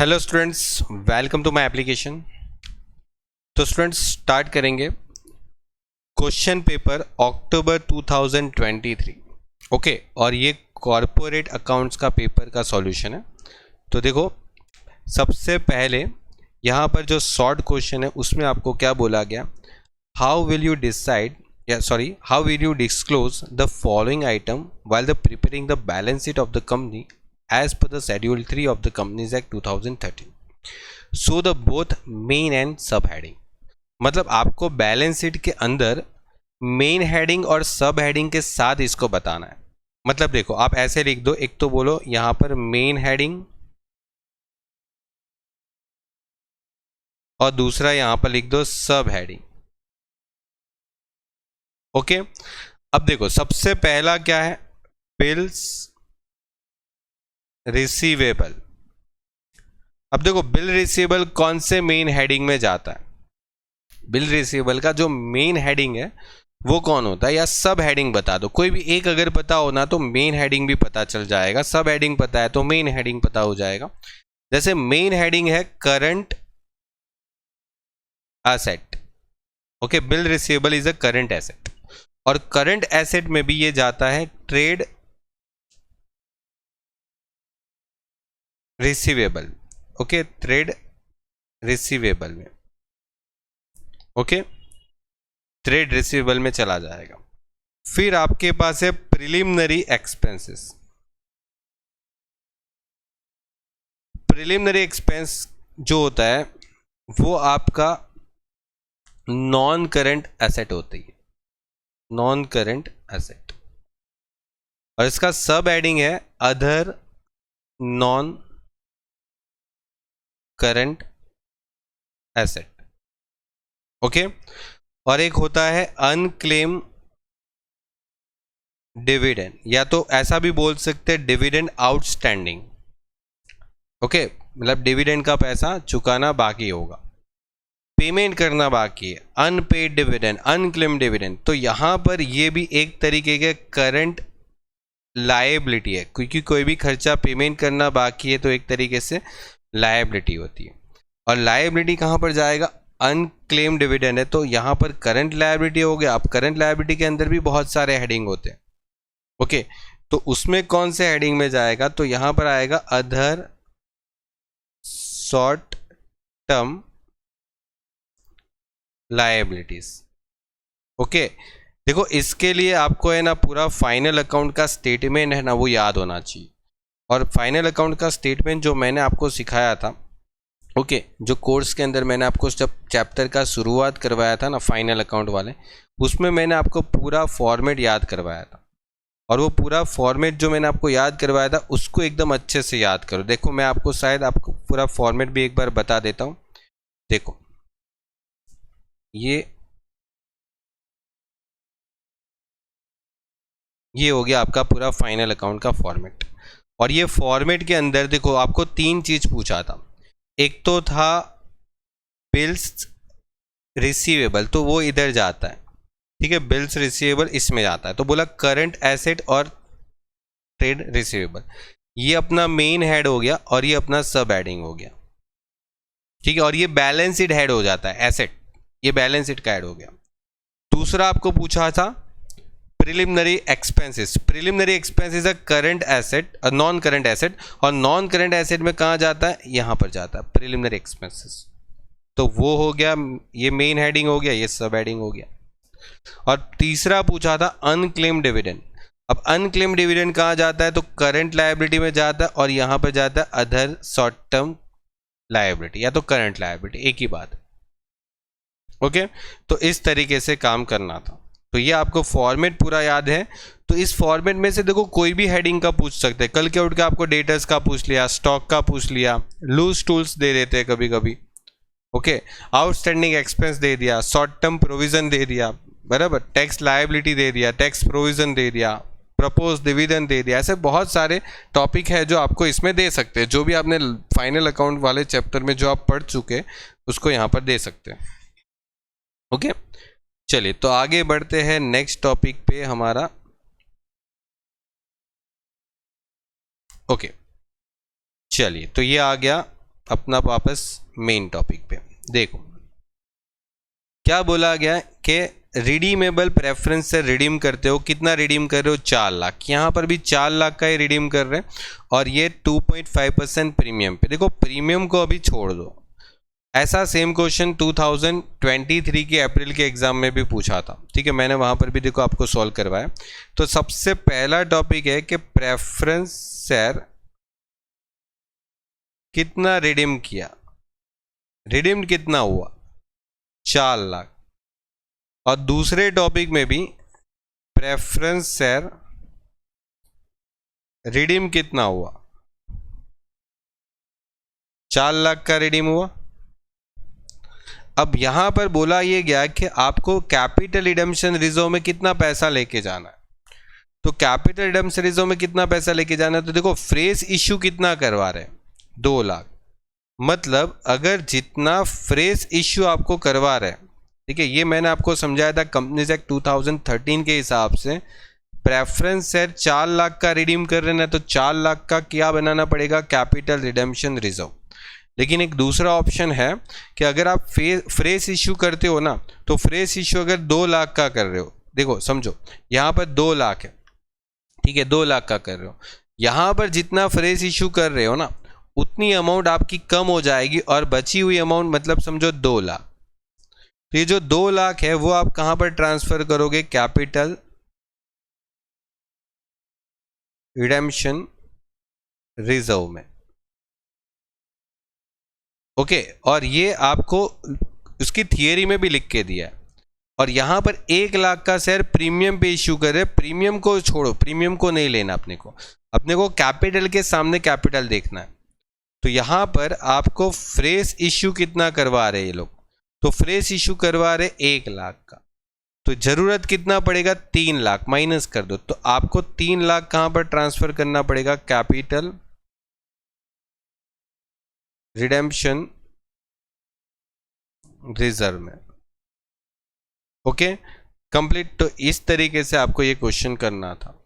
Hello students, welcome to my application. तो students start करेंगे question paper October 2023। Okay, और ये कॉरपोरेट अकाउंट्स का पेपर का सॉल्यूशन है। तो देखो, सबसे पहले यहाँ पर जो शॉर्ट क्वेश्चन है उसमें आपको क्या बोला गया, how will you disclose the following item while the preparing the balance sheet of the company as per the schedule 3 of the Companies Act 2013. So the both main and सब heading, मतलब आपको balance sheet के अंदर main heading और सब heading के साथ इसको बताना है। मतलब देखो, आप ऐसे लिख दो, एक तो बोलो यहां पर मेन हेडिंग और दूसरा यहां पर लिख दो सब हेडिंग। ओके, अब देखो सबसे पहला क्या है, बिल्स रिसीवेबल। अब देखो बिल रिसीवेबल कौन से मेन हेडिंग में जाता है, बिल रिसीवेबल का जो मेन हेडिंग है वो कौन होता है, या सब हेडिंग बता दो, कोई भी एक अगर पता हो ना तो मेन हेडिंग भी पता चल जाएगा, सब हेडिंग पता है तो मेन हेडिंग पता हो जाएगा। जैसे मेन हेडिंग है current asset. Okay, bill receivable is a current asset, और करंट एसेट में भी ये जाता है trade receivable. Okay, trade receivable में, ओके, ट्रेड रिसीवेबल में चला जाएगा। फिर आपके पास है प्रिलिमिनरी एक्सपेंसेस। प्रिलिमिनरी एक्सपेंस जो होता है वो आपका नॉन करंट एसेट होती है, नॉन करंट एसेट, और इसका सब हेडिंग है other non current asset. Okay, और एक होता है अनक्लेम डिविडेंड, या तो ऐसा भी बोल सकते हैं डिविडेंड आउटस्टैंडिंग। ओके, मतलब डिविडेंड का पैसा चुकाना बाकी होगा, पेमेंट करना बाकी है, अनपेड डिविडेंड, अनक्लेम डिविडेंड। तो यहां पर ये भी एक तरीके के करंट लायबिलिटी है, क्योंकि कोई भी खर्चा पेमेंट करना बाकी है तो एक तरीके से लायबिलिटी होती है। और लायबिलिटी कहां पर जाएगा, अनक्लेम डिविडेंड है तो यहां पर करंट लायबिलिटी हो गया। अब करंट लायबिलिटी के अंदर भी बहुत सारे हेडिंग होते हैं। ओके, तो उसमें कौन से हेडिंग में जाएगा, तो यहां पर आएगा other short term liabilities. Okay, देखो इसके लिए आपको है ना पूरा फाइनल अकाउंट का स्टेटमेंट है ना वो याद होना चाहिए। और फाइनल अकाउंट का स्टेटमेंट जो मैंने आपको सिखाया था, ओके, जो कोर्स के अंदर मैंने आपको जब चैप्टर का शुरुआत करवाया था ना फाइनल अकाउंट वाले, उसमें मैंने आपको पूरा फॉर्मेट याद करवाया था। और वो पूरा फॉर्मेट जो मैंने आपको याद करवाया था उसको एकदम अच्छे से याद करो। देखो मैं आपको शायद आपको पूरा फॉर्मेट भी एक बार बता देता हूँ। देखो ये हो गया आपका पूरा फाइनल अकाउंट का फॉर्मेट। और ये फॉर्मेट के अंदर देखो आपको तीन चीज पूछा था। एक तो था बिल्स रिसीवेबल, तो वो इधर जाता है, ठीक है, बिल्स रिसीवेबल इसमें जाता है। तो बोला करंट एसेट और ट्रेड रिसीवेबल, ये अपना मेन हेड हो गया और ये अपना सब हेडिंग हो गया, ठीक है। और ये बैलेंस शीट हेड हो जाता है एसेट, ये बैलेंस शीट का हेड हो गया। दूसरा आपको पूछा था preliminary expenses. Preliminary expenses a current asset, non current asset, और नॉन करंट एसेट में कहाँ जाता है, यहां पर जाता है प्रिलिमिनरी एक्सपेंसेस। तो वो हो गया, ये मेन हेडिंग हो गया, ये सब हेडिंग हो गया। और तीसरा पूछा था अनक्लेम डिविडेंड। अब अनक्लेम डिविडेंड कहाँ जाता है, तो करंट लायबिलिटी में जाता है, और यहां पर जाता है अदर शॉर्ट टर्म लायबिलिटी या तो करंट लायबिलिटी, एक ही बात। ओके, तो इस तरीके से काम करना था। तो ये आपको फॉर्मेट पूरा याद है। तो इस फॉर्मेट में से देखो कोई भी हेडिंग का पूछ सकते हैं। कल के उठ के आपको डेटर्स का पूछ लिया, स्टॉक का पूछ लिया, लूज टूल्स दे देते हैं कभी कभी। ओके, आउटस्टैंडिंग एक्सपेंस दे दिया, शॉर्ट टर्म प्रोविजन दे दिया, बराबर, टैक्स लायबिलिटी दे दिया, टैक्स प्रोविजन दे दिया, प्रपोज डिविडेंड दे दिया। ऐसे बहुत सारे टॉपिक है जो आपको इसमें दे सकते हैं। जो भी आपने फाइनल अकाउंट वाले चैप्टर में जो आप पढ़ चुके उसको यहाँ पर दे सकते हैं। ओके, चलिए तो आगे बढ़ते हैं नेक्स्ट टॉपिक पे हमारा। ओके, चलिए तो ये आ गया अपना वापस मेन टॉपिक पे। देखो क्या बोला गया कि रिडीमेबल प्रेफरेंस से रिडीम करते हो, कितना रिडीम कर रहे हो, 4 लाख। यहाँ पर भी 4 लाख का ही रिडीम कर रहे हैं और ये 2.5% प्रीमियम पे। देखो प्रीमियम को अभी छोड़ दो, ऐसा सेम क्वेश्चन 2023 के अप्रैल के एग्जाम में भी पूछा था, ठीक है, मैंने वहां पर भी देखो आपको सॉल्व करवाया। तो सबसे पहला टॉपिक है कि प्रेफरेंस शेयर कितना रिडीम किया, रिडीम्ड कितना हुआ, 4 लाख। और दूसरे टॉपिक में भी प्रेफरेंस शेयर रिडीम कितना हुआ, 4 लाख का रिडीम हुआ। अब यहां पर बोला ये गया कि आपको कैपिटल रिडेम्पशन रिजर्व में कितना पैसा लेके जाना है। तो कैपिटल रिडेम्पशन रिजर्व में कितना पैसा लेके जाना है, तो देखो फ्रेश इश्यू कितना करवा रहे हैं, 2 लाख। मतलब अगर जितना फ्रेश इश्यू आपको करवा रहे हैं, ठीक है, ये मैंने आपको समझाया था कंपनीज एक्ट 2013 के हिसाब से प्रेफरेंस शेयर 4 लाख का रिडीम कर रहे हैं, तो 4 लाख का क्या बनाना पड़ेगा, कैपिटल रिडेम्पशन रिजर्व। लेकिन एक दूसरा ऑप्शन है कि अगर आप फ्रेश इश्यू करते हो ना, तो फ्रेश इश्यू अगर 2 लाख का कर रहे हो, देखो समझो यहाँ पर 2 लाख है, ठीक है, 2 लाख का कर रहे हो, यहाँ पर जितना फ्रेश इश्यू कर रहे हो ना उतनी अमाउंट आपकी कम हो जाएगी और बची हुई अमाउंट मतलब समझो 2 लाख। तो ये जो 2 लाख है वो आप कहां पर ट्रांसफर करोगे, कैपिटल रिडेम्पशन रिजर्व में। ओके, और ये आपको उसकी थियरी में भी लिख के दिया है। और यहां पर 1 लाख का शेयर प्रीमियम पे इश्यू करे, प्रीमियम को छोड़ो, प्रीमियम को नहीं लेना अपने को कैपिटल के सामने कैपिटल देखना है। तो यहां पर आपको फ्रेश इश्यू कितना करवा रहे ये लोग, तो फ्रेश इश्यू करवा रहे 1 लाख का, तो जरूरत कितना पड़ेगा, 3 लाख, माइनस कर दो। तो आपको 3 लाख कहां पर ट्रांसफर करना पड़ेगा, कैपिटल रिडेम्पशन रिजर्व में। Okay complete. तो इस तरीके से आपको ये क्वेश्चन करना था।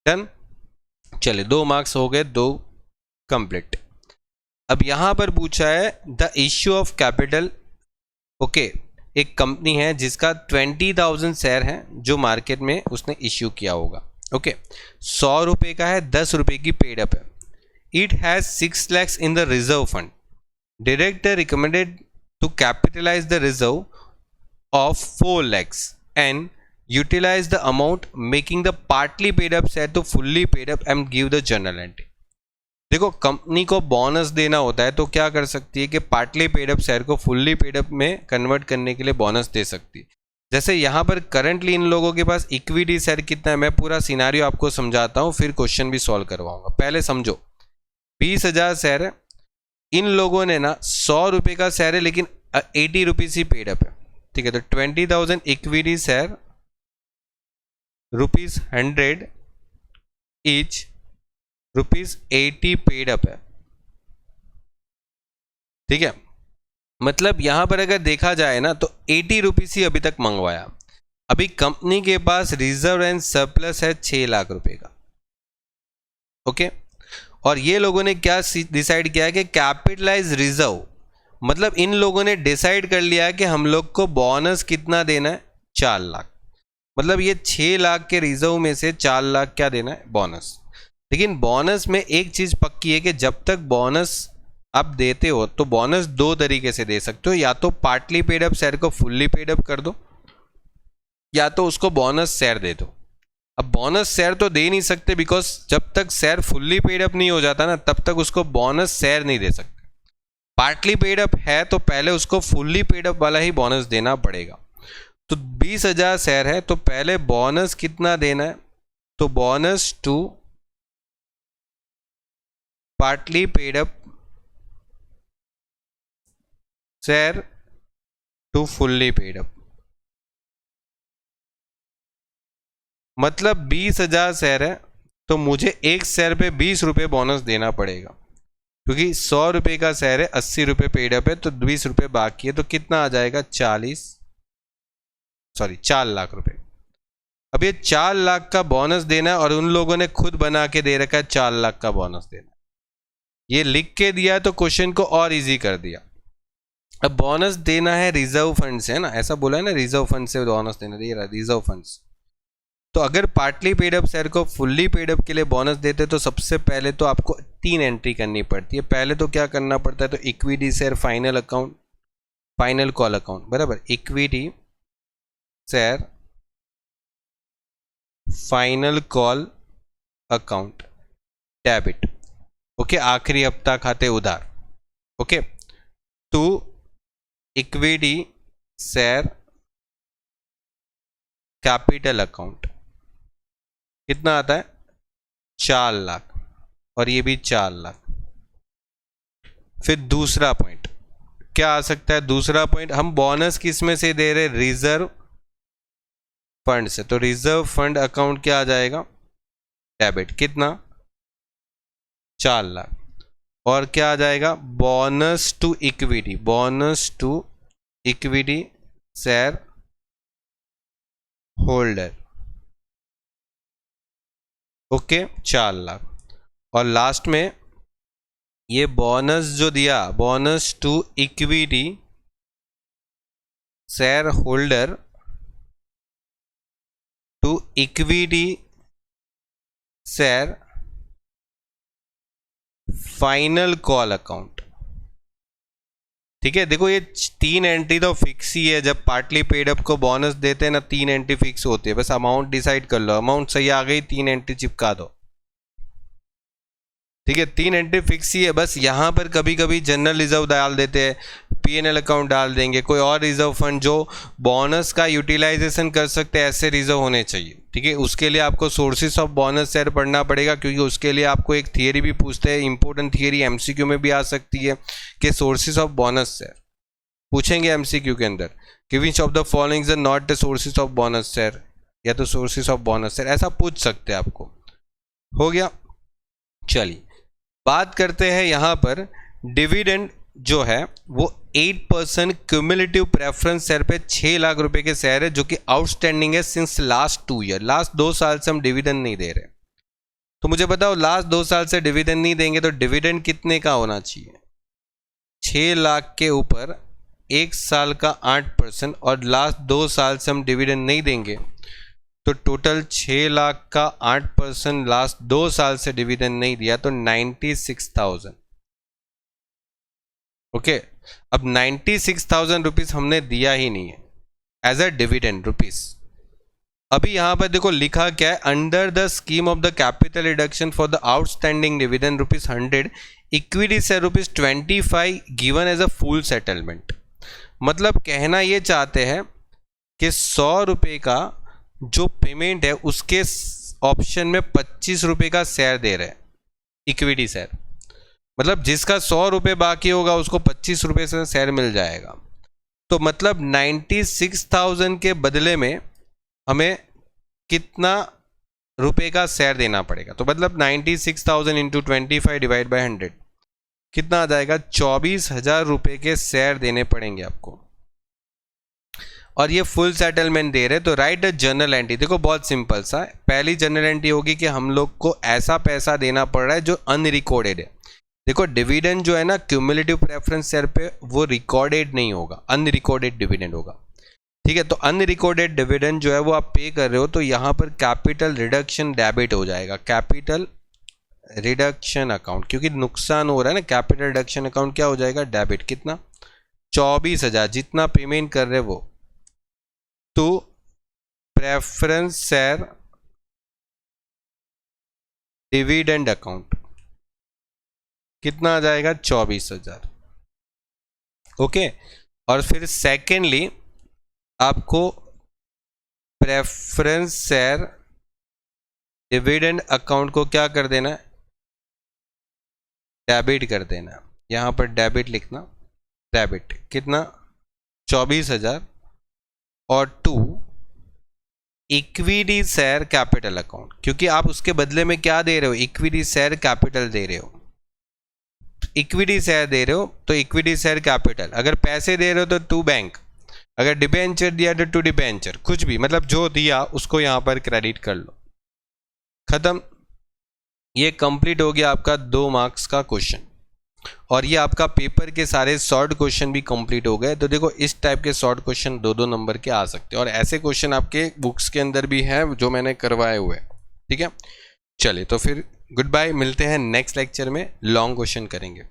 डन, चले 2 मार्क्स हो गए, 2 कंप्लीट। अब यहां पर पूछा है the issue of capital. Okay, एक कंपनी है जिसका 20,000 शेयर है जो मार्केट में उसने इश्यू किया होगा। ओके 100 रुपए का है, 10 रुपए की पेड अप है। It has 6 lakhs in the reserve fund. Director recommended to capitalise the reserve of 4 lakhs and utilise the amount making the partly paid up share to fully paid up and give the journal entry. देखो company को bonus देना होता है तो क्या कर सकती है कि पार्टली पेड अप शेयर को फुल्ली पेड अप में कन्वर्ट करने के लिए बोनस दे सकती है। जैसे यहाँ पर करंटली इन लोगों के पास इक्विटी शेयर कितना है, मैं पूरा सिनारियो आपको समझाता हूँ, फिर क्वेश्चन भी सॉल्व करवाऊंगा। पहले समझो 20,000 शेयर है, इन लोगों ने ना 100 रुपये का शेयर है लेकिन 80 रुपीज ही पेड अप है, ठीक है। तो 20,000 equity share ₹100 each, ₹80 paid up है, ठीक है। मतलब यहां पर अगर देखा जाए ना तो 80 रुपीज ही अभी तक मंगवाया। अभी कंपनी के पास रिजर्व एंड सरप्लस है 6 लाख रुपए का। ओके, और ये लोगों ने क्या डिसाइड किया कि कैपिटलाइज रिजर्व, मतलब इन लोगों ने डिसाइड कर लिया कि हम लोग को बोनस कितना देना है, 4 लाख। मतलब ये 6 लाख के रिजर्व में से 4 लाख क्या देना है, बोनस। लेकिन बोनस में एक चीज पक्की है कि जब तक बोनस आप देते हो तो बोनस 2 तरीके से दे सकते हो, या तो पार्टली पेड अप शेयर को फुल्ली पेड अप कर दो, या तो उसको बोनस शेयर दे दो। अब बोनस शेयर तो दे नहीं सकते बिकॉज जब तक शेयर फुल्ली पेड अप नहीं हो जाता ना तब तक उसको बोनस शेयर नहीं दे सकते। पार्टली पेड अप है तो पहले उसको फुल्ली पेड अप वाला ही बोनस देना पड़ेगा। तो 20,000 शेयर है तो पहले बोनस कितना देना है, तो bonus to partly paid up share to fully paid up. मतलब 20,000 शेयर है तो मुझे एक शेयर पे 20 रुपये बोनस देना पड़ेगा, क्योंकि 100 रुपये का शेयर है, 80 रुपये पेड अप है, तो 20 रुपये बाकी है, तो कितना आ जाएगा 4 लाख रुपए। अब ये 4 लाख का बोनस देना है और उन लोगों ने खुद बना के दे रखा है 4 लाख का बोनस देना। ये लिख के दिया तो क्वेश्चन को और इजी कर दिया। अब बोनस देना है रिजर्व फंड से, है ना, ऐसा बोला है ना, रिजर्व फंड से बोनस देना, ये रहा रिजर्व फंड्स। तो अगर पार्टली पेड अप शेयर को फुल्ली पेड अप के लिए बोनस देते तो सबसे पहले तो आपको 3 एंट्री करनी पड़ती है। पहले तो क्या करना पड़ता है, तो equity share final account, final call account बराबर, equity share final call account debit, okay, आखिरी हफ्ता खाते उधार, okay, to equity share capital account, कितना आता है 4 लाख, और ये भी 4 लाख। फिर दूसरा पॉइंट क्या आ सकता है, दूसरा पॉइंट हम बोनस किस में से दे रहे, रिजर्व फंड से, तो रिजर्व फंड अकाउंट क्या आ जाएगा, डेबिट, कितना 4 लाख। और क्या आ जाएगा, bonus to equity, bonus to equity shareholder, okay, 4 lakh. और लास्ट में ये बोनस जो दिया, bonus to equity shareholder to equity share final call account, ठीक है। देखो ये 3 एंट्री तो फिक्स ही है, जब पार्टली पेड अप को बोनस देते हैं ना 3 एंट्री फिक्स होती है, बस अमाउंट डिसाइड कर लो, अमाउंट सही आ गई 3 एंट्री चिपका दो, ठीक है। 3 एंट्री फिक्स ही है, बस यहाँ पर कभी कभी जनरल रिजर्व डाल देते हैं, पीएनएल अकाउंट डाल देंगे, कोई और रिजर्व फंड जो बोनस का यूटिलाइजेशन कर सकते हैं, ऐसे रिजर्व होने चाहिए, ठीक है। उसके लिए आपको सोर्सेस ऑफ बोनस शेयर पढ़ना पड़ेगा, क्योंकि उसके लिए आपको एक थियरी भी पूछते हैं, इंपॉर्टेंट थियरी एमसीक्यू में भी आ सकती है कि सोर्सेस ऑफ बोनस शेयर पूछेंगे एमसीक्यू के अंदर कि which of the following are not the sources of bonus share, या तो सोर्सेस ऑफ बोनस शेयर, ऐसा पूछ सकते हैं आपको। हो गया, चलिए बात करते हैं यहाँ पर डिविडेंड जो है वो 8% क्यूमुलेटिव प्रेफरेंस शेयर पे 6 लाख रुपए के शेयर है, जो कि आउटस्टैंडिंग है सिंस लास्ट 2 ईयर, लास्ट 2 साल से हम डिविडेंड नहीं दे रहे। तो मुझे बताओ लास्ट 2 साल से डिविडेंड नहीं देंगे तो डिविडेंड कितने का होना चाहिए, 6 लाख के ऊपर 1 साल का 8%, और लास्ट 2 साल से हम डिविडेंड नहीं देंगे तो टोटल 6 लाख का 8% लास्ट 2 साल से डिविडेंड नहीं दिया तो 96,000, ओके। अब 96,000 रुपीज हमने दिया ही नहीं है एज अ डिविडेंड रुपीज। अभी यहां पर देखो लिखा क्या है, under the scheme of the capital reduction for the outstanding dividend ₹100, equity share ₹25 given as a full settlement. मतलब कहना ये चाहते हैं कि 100 रुपये का जो पेमेंट है उसके ऑप्शन में 25 रुपये का शेयर दे रहे हैं, इक्विटी शेयर, मतलब जिसका 100 रुपये बाकी होगा उसको 25 रुपये से शेयर मिल जाएगा। तो मतलब 96,000 के बदले में हमें कितना रुपए का शेयर देना पड़ेगा, तो मतलब 96,000 इंटू 25 डिवाइड बाई 100 कितना आ जाएगा, 24,000 रुपये के शेयर देने पड़ेंगे आपको, और ये फुल सेटलमेंट दे रहे। तो राइट अ जर्नल एंट्री, देखो बहुत सिंपल सा है। पहली जर्नल एंट्री होगी कि हम लोग को ऐसा पैसा देना पड़ रहा है जो अनरिकॉर्डेड है। देखो डिविडेंड जो है ना क्यूमुलेटिव प्रेफरेंस शेयर पे वो रिकॉर्डेड नहीं होगा, अनरिकॉर्डेड डिविडेंड होगा, ठीक है। तो अनरिकॉर्डेड डिविडेंड जो है वो आप पे कर रहे हो, तो यहाँ पर कैपिटल रिडक्शन डेबिट हो जाएगा, कैपिटल रिडक्शन अकाउंट, क्योंकि नुकसान हो रहा है ना, कैपिटल रिडक्शन अकाउंट क्या हो जाएगा, डेबिट, कितना 24,000 जितना पेमेंट कर रहे वो, तो प्रेफरेंस शेयर डिविडेंड अकाउंट कितना आ जाएगा, 24,000, ओके। और फिर सेकेंडली आपको प्रेफरेंस शेयर डिविडेंड अकाउंट को क्या कर देना है, डेबिट कर देना, यहां पर डेबिट लिखना, डेबिट कितना 24,000, और 2 इक्विटी शेयर कैपिटल अकाउंट, क्योंकि आप उसके बदले में क्या दे रहे हो, इक्विटी शेयर कैपिटल दे रहे हो, इक्विटी शेयर दे रहे हो तो इक्विटी शेयर कैपिटल, अगर पैसे दे रहे हो तो 2 बैंक, अगर डिबेंचर दिया तो टू डिबेंचर, कुछ भी, मतलब जो दिया उसको यहाँ पर क्रेडिट कर लो, खत्म। ये कंप्लीट हो गया आपका 2 मार्क्स का क्वेश्चन, और ये आपका पेपर के सारे शॉर्ट क्वेश्चन भी कंप्लीट हो गए। तो देखो इस टाइप के शॉर्ट क्वेश्चन 2-2 नंबर के आ सकते हैं, और ऐसे क्वेश्चन आपके बुक्स के अंदर भी हैं जो मैंने करवाए हुए। ठीक है, चलिए तो फिर गुड बाय, मिलते हैं नेक्स्ट लेक्चर में, लॉन्ग क्वेश्चन करेंगे।